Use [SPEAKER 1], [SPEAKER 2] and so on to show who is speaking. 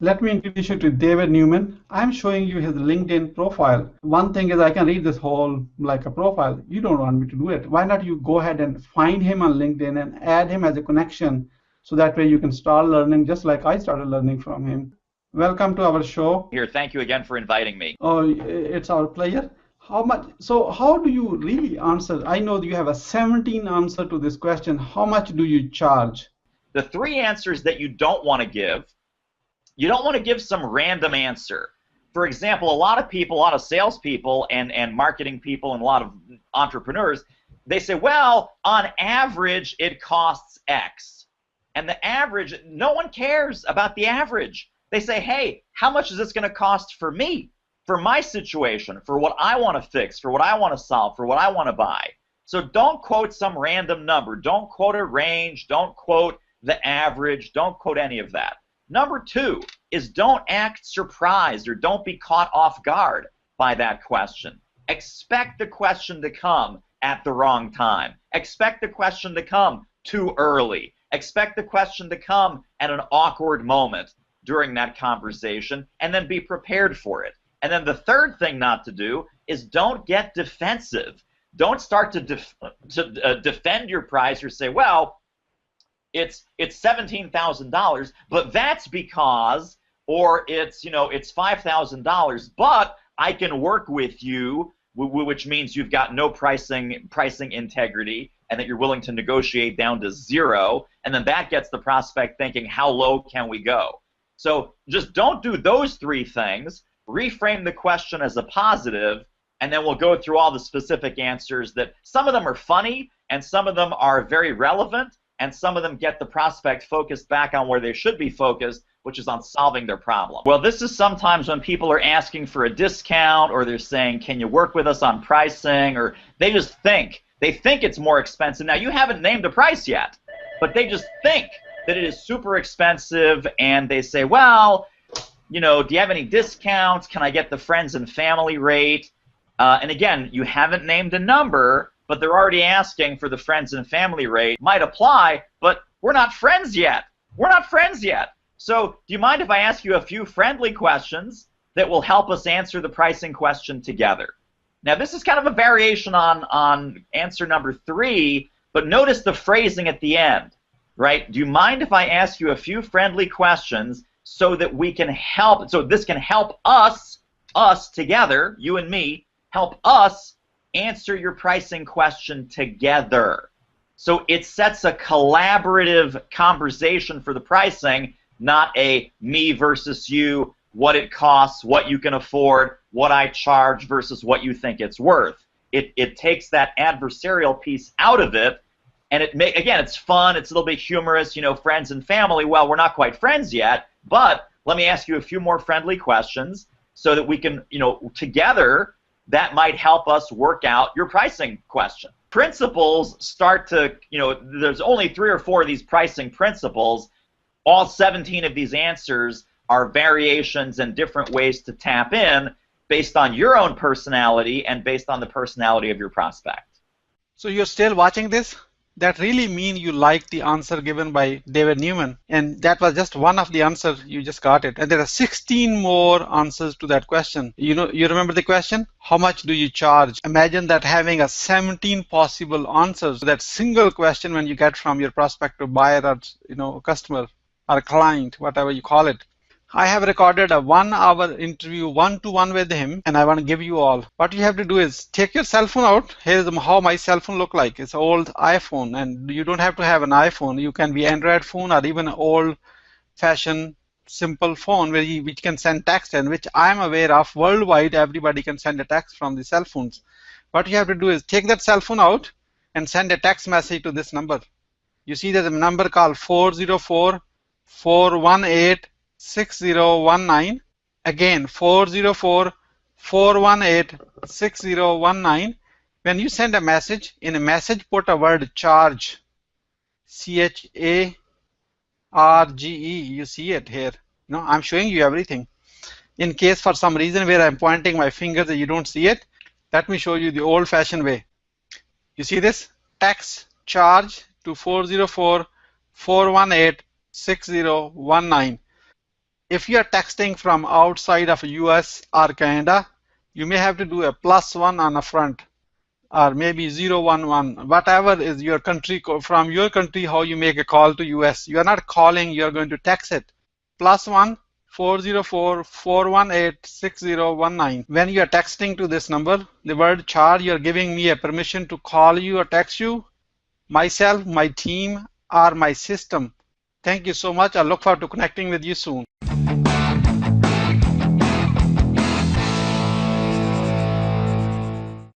[SPEAKER 1] Let me introduce you to David Newman. I'm showing you his LinkedIn profile. One thing is I can read this whole like a profile. You don't want me to do it. Why not you go ahead and find him on LinkedIn and add him as a connection so that way you can start learning just like I started learning from him. Welcome to our show.
[SPEAKER 2] Here, thank you again for inviting me.
[SPEAKER 1] Oh, it's our pleasure. How do you really answer? I know you have a 17 answer to this question. How much do you charge?
[SPEAKER 2] The 3 answers that you don't want to give. You don't want to give some random answer. For example, a lot of people, a lot of salespeople and marketing people and a lot of entrepreneurs, they say, well, on average, it costs X. And the average, no one cares about the average. They say, hey, how much is this going to cost for me, for my situation, for what I want to fix, for what I want to solve, for what I want to buy? So don't quote some random number. Don't quote a range. Don't quote the average. Don't quote any of that. Number 2 is don't act surprised or don't be caught off guard by that question. Expect the question to come at the wrong time. Expect the question to come too early. Expect the question to come at an awkward moment during that conversation, and then be prepared for it. And then the third thing not to do is don't get defensive. Don't start to defend your price or say, well, it's $17,000, but that's because, or it's $5,000, but I can work with you, which means you've got no pricing integrity, and that you're willing to negotiate down to 0, and then that gets the prospect thinking, how low can we go? So just don't do those 3 things. Reframe the question as a positive, and then we'll go through all the specific answers that some of them are funny, and some of them are very relevant, and some of them get the prospect focused back on where they should be focused, which is on solving their problem. Well, this is sometimes when people are asking for a discount, or they're saying, can you work with us on pricing, or they just think it's more expensive. Now, you haven't named a price yet, but they just think that it is super expensive, and they say, well, do you have any discounts? Can I get the friends and family rate? And again, you haven't named a number, but they're already asking for the friends and family rate. Might apply, but we're not friends yet. We're not friends yet. So do you mind if I ask you a few friendly questions that will help us answer the pricing question together? Now, this is kind of a variation on answer number 3, but notice the phrasing at the end, right? Do you mind if I ask you a few friendly questions so that we can help, so this can help us together, you and me, help us answer your pricing question together. So it sets a collaborative conversation for the pricing, not a me versus you, what it costs, what you can afford, what I charge versus what you think it's worth. It takes that adversarial piece out of it, and again, it's fun, it's a little bit humorous, friends and family. Well, we're not quite friends yet, but let me ask you a few more friendly questions so that we can, together, that might help us work out your pricing question. Principles start to, there's only 3 or 4 of these pricing principles. All 17 of these answers are variations and different ways to tap in based on your own personality and based on the personality of your prospect.
[SPEAKER 1] So you're still watching this? That really means you like the answer given by David Newman, and that was just one of the answers. You just got it, and there are 16 more answers to that question. You remember the question? How much do you charge? Imagine that having a 17 possible answers to that single question when you get from your prospective buyer or customer or client, whatever you call it. I have recorded a 1-hour interview one-to-one with him, and I want to give you all. What you have to do is take your cell phone out. Here's how my cell phone look like. It's an old iPhone, and you don't have to have an iPhone. You can be Android phone or even an old-fashioned simple phone which can send text, and which I'm aware of worldwide. Everybody can send a text from the cell phones. What you have to do is take that cell phone out and send a text message to this number. You see there's a number called 404-418-6019. Again, 404-418-6019. When you send a message, in a message put a word charge, C-H-A-R-G-E. You see it here. I'm showing you everything. In case for some reason where I'm pointing my finger that you don't see it, let me show you the old-fashioned way. You see this? Text charge to 404-418-6019. If you are texting from outside of US or Canada, you may have to do a +1 on the front, or maybe 011, whatever is your country, from your country, how you make a call to US. You are not calling, you are going to text it. +1 404 418 6019. When you are texting to this number, the word char, you are giving me a permission to call you or text you, myself, my team, or my system. Thank you so much. I look forward to connecting with you soon.